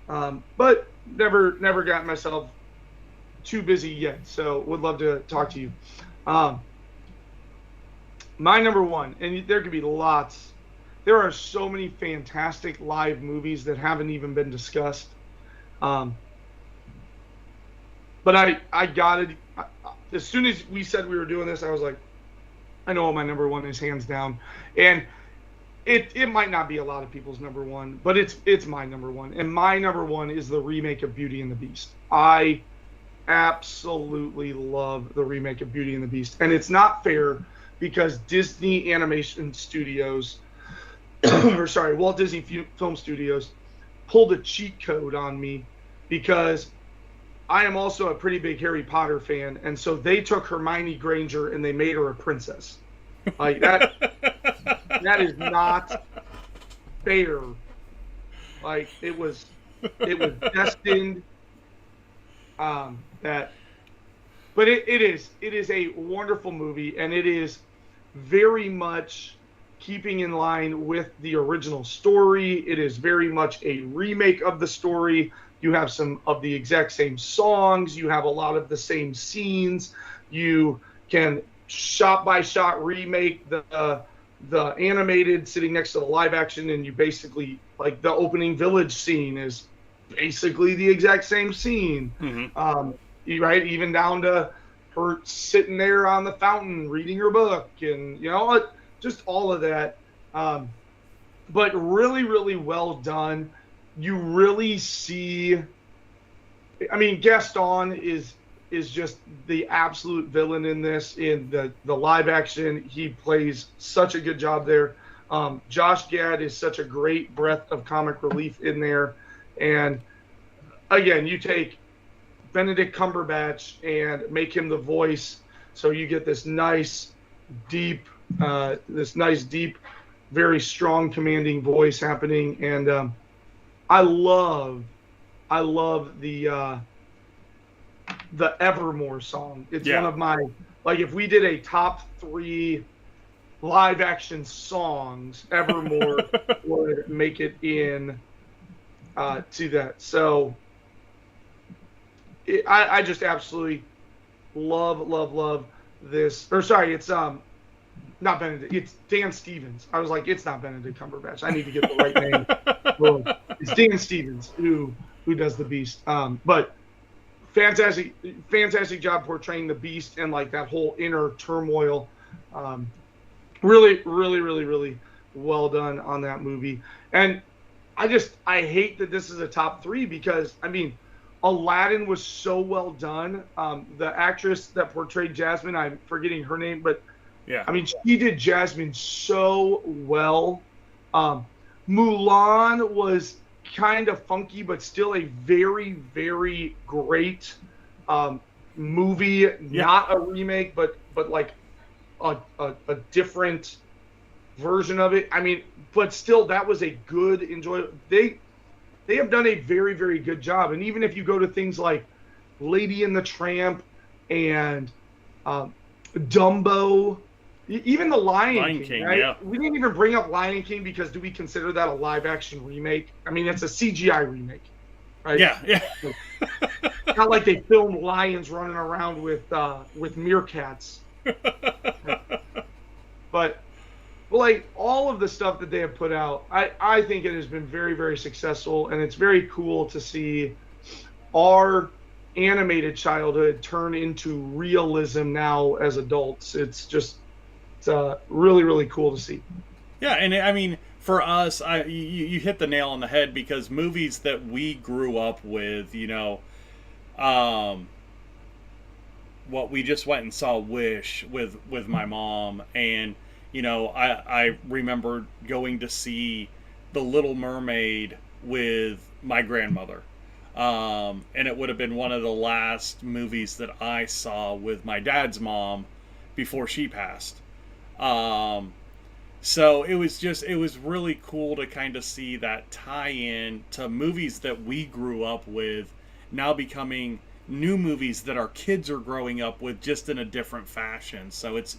Speaker 2: on, but never gotten myself too busy yet. So would love to talk to you. My number one, and there could be lots. There are so many fantastic live movies that haven't even been discussed. But I got it. As soon as we said we were doing this, I was like, I know what my number one is, hands down. And it might not be a lot of people's number one, but it's my number one. And my number one is the remake of Beauty and the Beast. I absolutely love the remake of Beauty and the Beast. And it's not fair because Disney Animation Studios, Walt Disney Film Studios pulled a cheat code on me because I am also a pretty big Harry Potter fan, and so they took Hermione Granger and they made her a princess. Like that is not fair. Like it was destined. But it is a wonderful movie, and it is very much keeping in line with the original story. It is very much a remake of the story. You have some of the exact same songs. You have a lot of the same scenes. You can shot by shot remake the animated sitting next to the live action, and you basically, like, the opening village scene is basically the exact same scene. Mm-hmm. Right, even down to her sitting there on the fountain reading her book, and just all of that. But really, really well done. You really see, I mean, Gaston is just the absolute villain in this. In the live action, he plays such a good job there. Josh Gad is such a great breath of comic relief in there. And again, you take Benedict Cumberbatch and make him the voice, so you get this nice, deep, very strong, commanding voice happening. And I love the Evermore song. It's one of my, like, if we did a top 3 live action songs, Evermore would make it in to that. So I just absolutely love this. Or sorry, it's not Benedict. It's Dan Stevens. I was like, it's not Benedict Cumberbatch. I need to get the right name. Well, it's Dan Stevens who does the Beast. But fantastic job portraying the Beast and like that whole inner turmoil. Really well done on that movie. And I hate that this is a top 3 because, I mean, Aladdin was so well done. The actress that portrayed Jasmine, I'm forgetting her name, but I mean, she did Jasmine so well. Mulan was kind of funky, but still a very, very great movie. Not a remake, but like a different version of it. I mean, but still, that was a good, enjoyable. They have done a very, very good job. And even if you go to things like Lady and the Tramp and Dumbo, even the Lion King, right?
Speaker 1: Yeah.
Speaker 2: We didn't even bring up Lion King because do we consider that a live action remake? I mean, it's a CGI remake, right?
Speaker 1: Yeah.
Speaker 2: Not like they filmed lions running around with meerkats. But like all of the stuff that they have put out, I think it has been very, very successful, and it's very cool to see our animated childhood turn into realism now as adults. It's really, really cool to see.
Speaker 1: Yeah, and I mean, for us, you hit the nail on the head, because movies that we grew up with, what we just went and saw Wish with my mom, and I remember going to see The Little Mermaid with my grandmother, and it would have been one of the last movies that I saw with my dad's mom before she passed. So it was really cool to kind of see that tie-in to movies that we grew up with now becoming new movies that our kids are growing up with, just in a different fashion. So it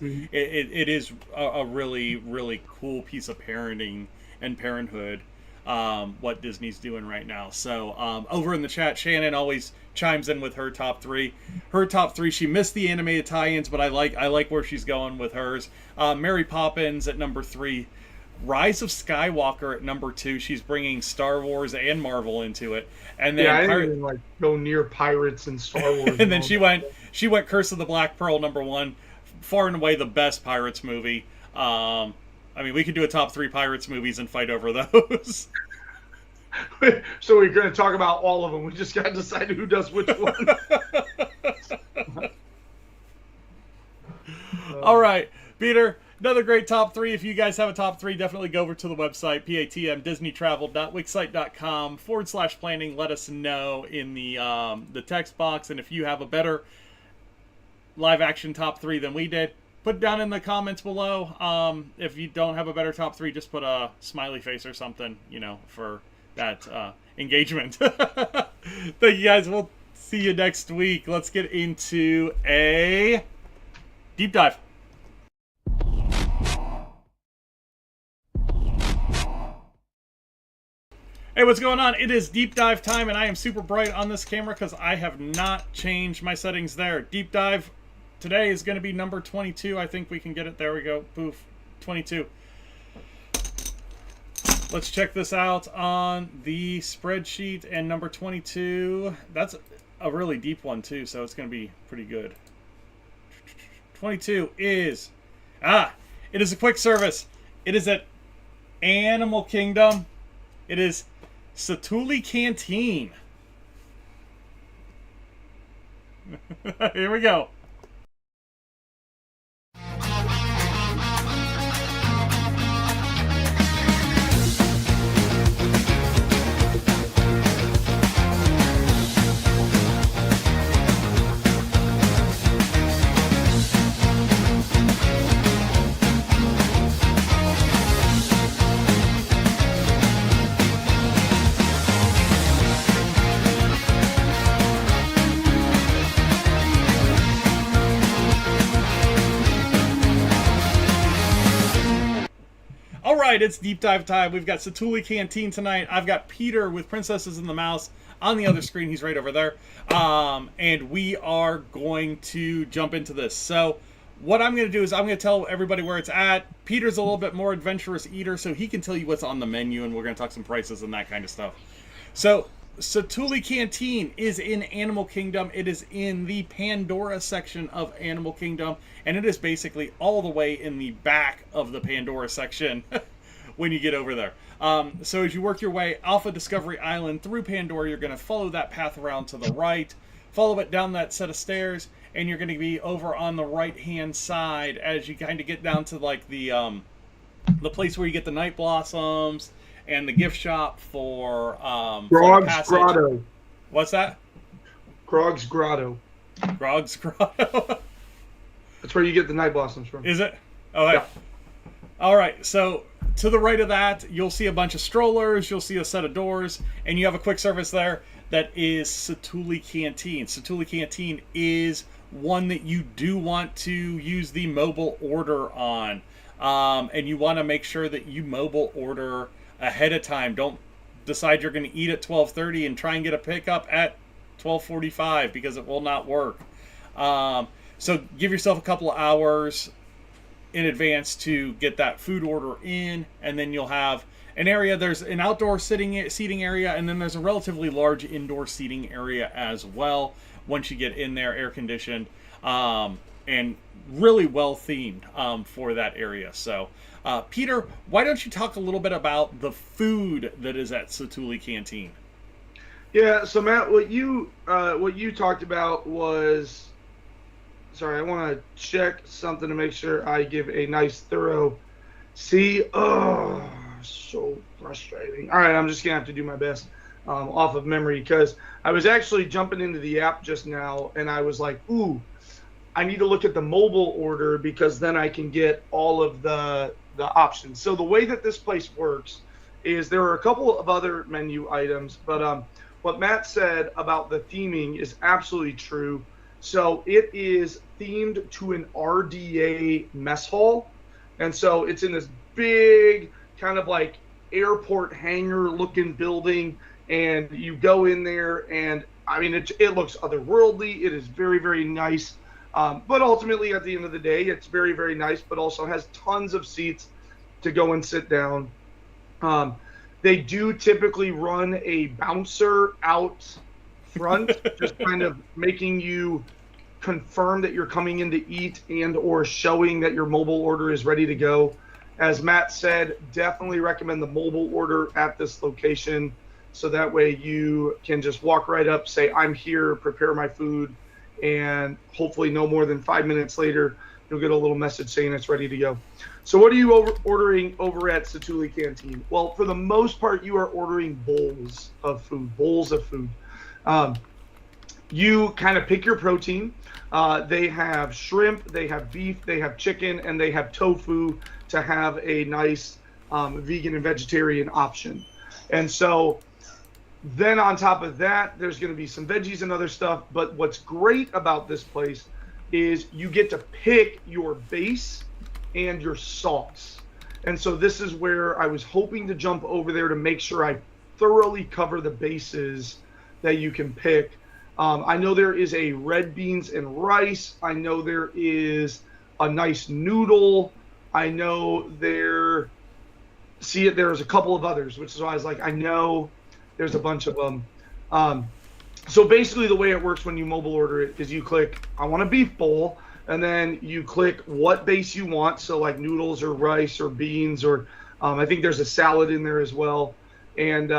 Speaker 1: is a really, really cool piece of parenting and parenthood, what Disney's doing right now. So over in the chat, Shannon always chimes in with her top three. Her top three, she missed the animated tie-ins, but I like where she's going with hers. Mary Poppins at number 3. Rise of Skywalker at number 2. She's bringing Star Wars and Marvel into it. And then
Speaker 2: I didn't even go near Pirates and Star Wars.
Speaker 1: And then she went Curse of the Black Pearl number 1. Far and away the best Pirates movie. I mean, we could do a top 3 Pirates movies and fight over those.
Speaker 2: So we're going to talk about all of them. We just got to decide who does which one.
Speaker 1: All right, Peter. Another great top 3. If you guys have a top 3, definitely go over to the website, patmdisneytravel.wixsite.com/planning. Let us know in the text box. And if you have a better live action top 3 than we did, put it down in the comments below. If you don't have a better top 3, just put a smiley face or something, for that engagement. Thank you guys. We'll see you next week. Let's get into a deep dive. Hey, what's going on? It is deep dive time, and I am super bright on this camera because I have not changed my settings there. Deep dive today is going to be number 22. I think we can get it. There we go. Poof. 22. Let's check this out on the spreadsheet. And number 22, that's a really deep one too, so it's going to be pretty good. 22 is... it is a quick service. It is at Animal Kingdom. It is Satuli Canteen. Here we go. Alright, it's deep dive time. We've got Satuli Canteen tonight. I've got Peter with Princesses and the Mouse on the other screen. He's right over there. And we are going to jump into this. So what I'm going to do is I'm going to tell everybody where it's at. Peter's a little bit more adventurous eater, so he can tell you what's on the menu, and we're going to talk some prices and that kind of stuff. So Satuli Canteen is in Animal Kingdom. It is in the Pandora section of Animal Kingdom, and it is basically all the way in the back of the Pandora section when you get over there. So as you work your way off of Discovery Island through Pandora, you're going to follow that path around to the right, follow it down that set of stairs, and you're going to be over on the right-hand side as you kind of get down to like the place where you get the night blossoms and the gift shop for the
Speaker 2: Grog's
Speaker 1: Passage.
Speaker 2: Grotto.
Speaker 1: What's that?
Speaker 2: Grog's Grotto.
Speaker 1: Grog's Grotto.
Speaker 2: That's where you get the night blossoms from.
Speaker 1: Is it? Oh, yeah. All right. So to the right of that, you'll see a bunch of strollers. You'll see a set of doors, and you have a quick service there that is Satu'li Canteen. Satu'li Canteen is one that you do want to use the mobile order on, and you want to make sure that you mobile order ahead of time. Don't decide you're going to eat at 12:30 and try and get a pickup at 12:45 because it will not work. So give yourself a couple of hours in advance to get that food order in, and then you'll have an area. There's an outdoor seating area, and then there's a relatively large indoor seating area as well. Once you get in there, air conditioned, and really well themed for that area. So, Peter, why don't you talk a little bit about the food that is at Satu'li Canteen?
Speaker 2: Yeah. So Matt, what you talked about was. Sorry, I want to check something to make sure I give a nice thorough. See, oh, so frustrating. All right, I'm just gonna have to do my best off of memory because I was actually jumping into the app just now and I was like, ooh, I need to look at the mobile order because then I can get all of the options. So the way that this place works is there are a couple of other menu items, but what Matt said about the theming is absolutely true. So it is themed to an RDA mess hall. And so it's in this big kind of like airport hangar looking building. And you go in there and I mean, it looks otherworldly. It is very, very nice. But ultimately at the end of the day, it's very, very nice, but also has tons of seats to go and sit down. They do typically run a bouncer out front, just kind of making you confirm that you're coming in to eat and or showing that your mobile order is ready to go. As Matt said, definitely recommend the mobile order at this location so that way you can just walk right up, say, I'm here, prepare my food, and hopefully no more than 5 minutes later, you'll get a little message saying it's ready to go. So what are you ordering over at Satu'li Canteen? Well, for the most part, you are ordering bowls of food. You kind of pick your protein. They have shrimp, they have beef, they have chicken, and they have tofu to have a nice vegan and vegetarian option. And so then on top of that, there's going to be some veggies and other stuff. But what's great about this place is you get to pick your base and your sauce. And so this is where I was hoping to jump over there to make sure I thoroughly cover the bases that you can pick. I know there is a red beans and rice. I know there is a nice noodle. I know there's a couple of others, which is why I was like, I know there's a bunch of them. So basically the way it works when you mobile order it is you click, I want a beef bowl, and then you click what base you want. So like noodles or rice or beans, or I think there's a salad in there as well. And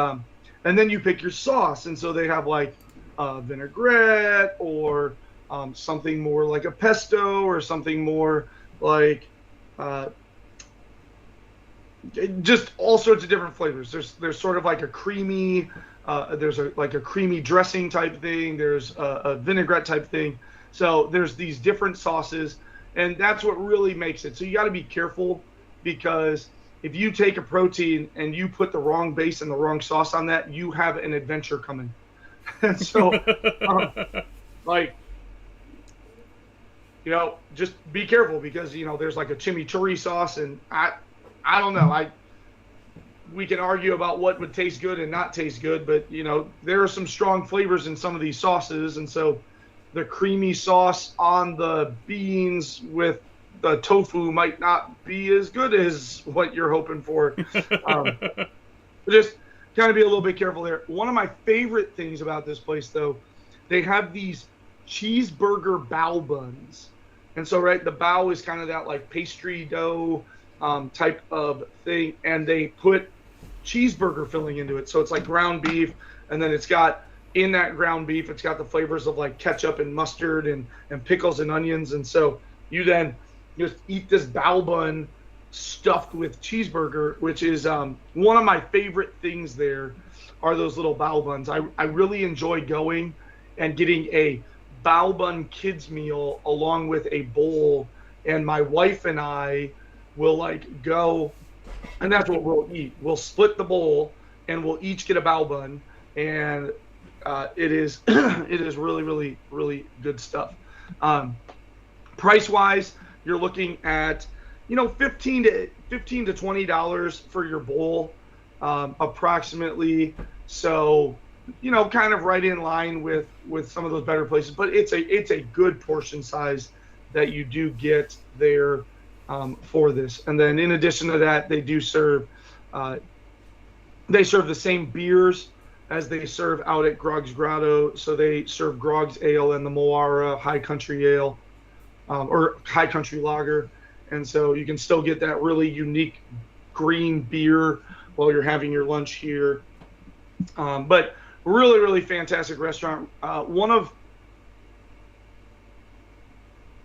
Speaker 2: then you pick your sauce. And so they have like vinaigrette or something more like a pesto or something more like just all sorts of different flavors. There's sort of like a creamy there's a creamy dressing type thing. There's a vinaigrette type thing. So there's these different sauces, and that's what really makes it. So you got to be careful, because if you take a protein and you put the wrong base and the wrong sauce on that, you have an adventure coming. And so, just be careful, because, there's like a chimichurri sauce, and I don't know. We can argue about what would taste good and not taste good, but, there are some strong flavors in some of these sauces. And so the creamy sauce on the beans with the tofu might not be as good as what you're hoping for. Just kind of be a little bit careful there. One of my favorite things about this place, though, they have these cheeseburger bao buns. And so, right, the bao is kind of that like pastry dough type of thing, and they put cheeseburger filling into it. So it's like ground beef, and then it's got, in that ground beef, it's got the flavors of like ketchup and mustard and pickles and onions. And so you then just eat this bao bun stuffed with cheeseburger, which is one of my favorite things there are those little bao buns. I really enjoy going and getting a bao bun kids meal along with a bowl, and my wife and I will like go, and that's what we'll eat. We'll split the bowl and we'll each get a bao bun, and it is it is really, really, really good stuff. Price wise, you're looking at, you know, $15 to $20 for your bowl, approximately. So, you know, kind of right in line with some of those better places, but it's a good portion size that you do get there for this. And then in addition to that, they do serve the same beers as they serve out at Grog's Grotto. So they serve Grog's Ale and the Moara High Country Ale, or High Country Lager. And so you can still get that really unique green beer while you're having your lunch here. But really, really fantastic restaurant. One of,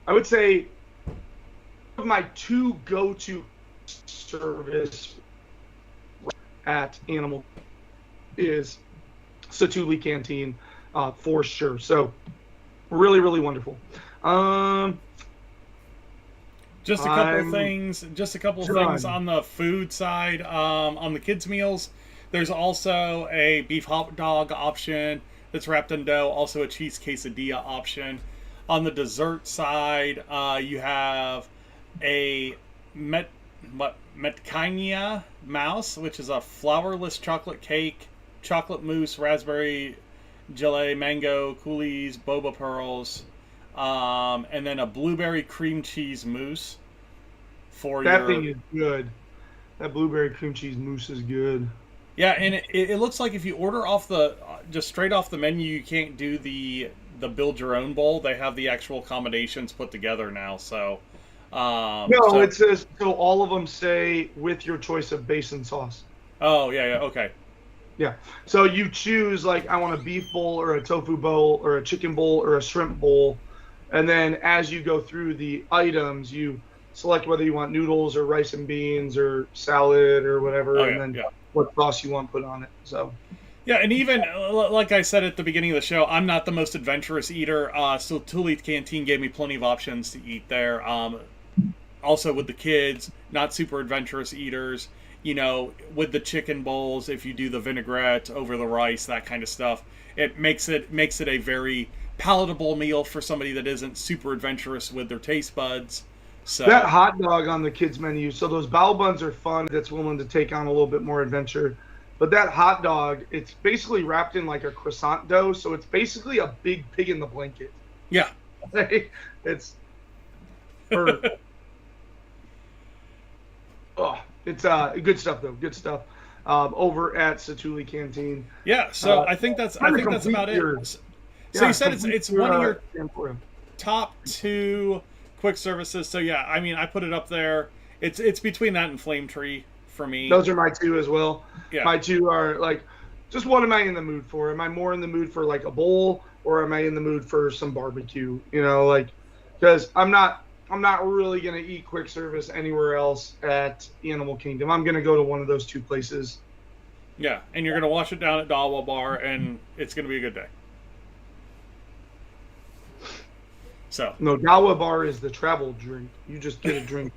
Speaker 2: I would say, one of my two go-to service at Animal is Satuli Canteen, for sure. So really, really wonderful.
Speaker 1: Just a couple things on the food side. On the kids' meals, there's also a beef hot dog option that's wrapped in dough, also a cheese quesadilla option. On the dessert side, you have a Metkania mouse, which is a flourless chocolate cake, chocolate mousse, raspberry gelée, mango, coulis, boba pearls, and then a blueberry cream cheese mousse. That
Speaker 2: thing is good. That blueberry cream cheese mousse is good.
Speaker 1: Yeah, and it looks like if you order just straight off the menu, you can't do the build your own bowl. They have the actual accommodations put together now. So
Speaker 2: it says, so all of them say with your choice of base and sauce.
Speaker 1: Oh yeah, okay.
Speaker 2: Yeah, so you choose, like, I want a beef bowl or a tofu bowl or a chicken bowl or a shrimp bowl, and then as you go through the items, you select whether you want noodles or rice and beans or salad or whatever, and then what sauce you want put on it. So
Speaker 1: yeah, and even like I said at the beginning of the show, I'm not the most adventurous eater, so Tuli Canteen gave me plenty of options to eat there. Also with the kids, not super adventurous eaters, you know, with the chicken bowls, if you do the vinaigrette over the rice, that kind of stuff, it makes it a very palatable meal for somebody that isn't super adventurous with their taste buds. So
Speaker 2: that hot dog on the kids menu, so those bao buns are fun, that's willing to take on a little bit more adventure. But that hot dog, it's basically wrapped in like a croissant dough, so it's basically a big pig in the blanket.
Speaker 1: Yeah.
Speaker 2: It's perfect. It's good stuff though. Good stuff. Over at Satuli Canteen.
Speaker 1: Yeah, so I think that's about it. So you said it's one of your top two quick services. So yeah, I mean, I put it up there. It's between that and Flame Tree for me.
Speaker 2: Those are my two as well.
Speaker 1: Yeah.
Speaker 2: My two are like, just what am I in the mood for? Am I more in the mood for like a bowl, or am I in the mood for some barbecue? You know, like, because I'm not really gonna eat quick service anywhere else at Animal Kingdom. I'm gonna go to one of those two places.
Speaker 1: Yeah, and you're gonna wash it down at Dawa Bar, and it's gonna be a good day. So
Speaker 2: no, Dawa Bar is the travel drink. You just get a drink.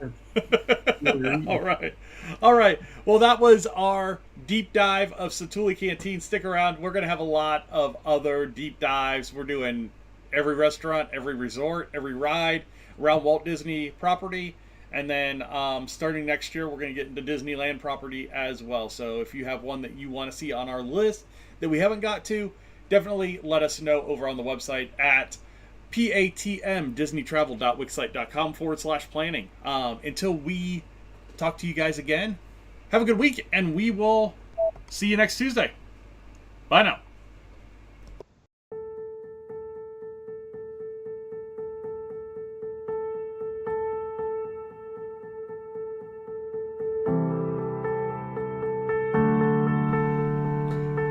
Speaker 1: All right. Well, that was our deep dive of Satuli Canteen. Stick around. We're gonna have a lot of other deep dives. We're doing every restaurant, every resort, every ride around Walt Disney property, and then starting next year, we're gonna get into Disneyland property as well. So if you have one that you want to see on our list that we haven't got to, definitely let us know over on the website at patmdisneytravel.wixsite.com/planning. Until we talk to you guys again, have a good week, and we will see you next Tuesday. Bye now.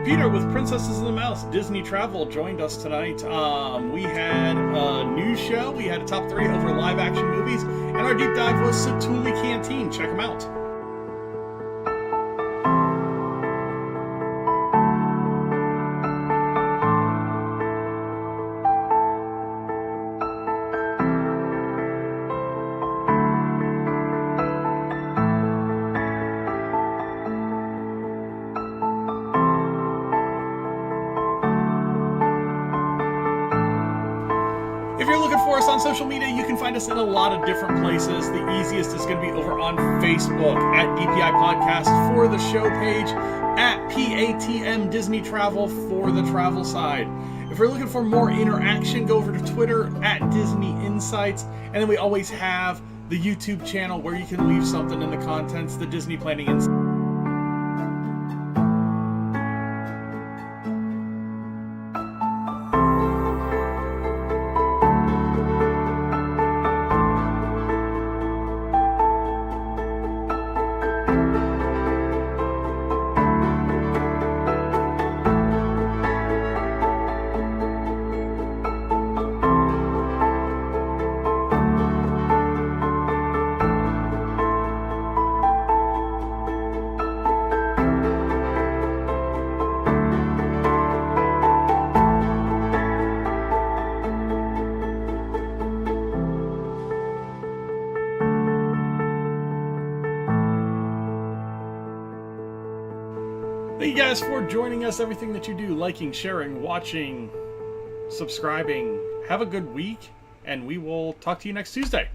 Speaker 1: Peter with Princesses and the Mouse Disney Travel joined us tonight. We had a news show. We had a top 3 over live action movies, and our deep dive was Satuli Canteen. check them out. If you're looking for us on social media, you can find us in a lot of different places. The easiest is going to be over on Facebook at DPI Podcast for the show page, at PATM Disney Travel for the travel side. If you're looking for more interaction, go over to Twitter at Disney Insights. And then we always have the YouTube channel where you can leave something in the contents, the Disney Planning Insights. Thank you guys for joining us. Everything that you do, liking, sharing, watching, subscribing. Have a good week, and we will talk to you next Tuesday.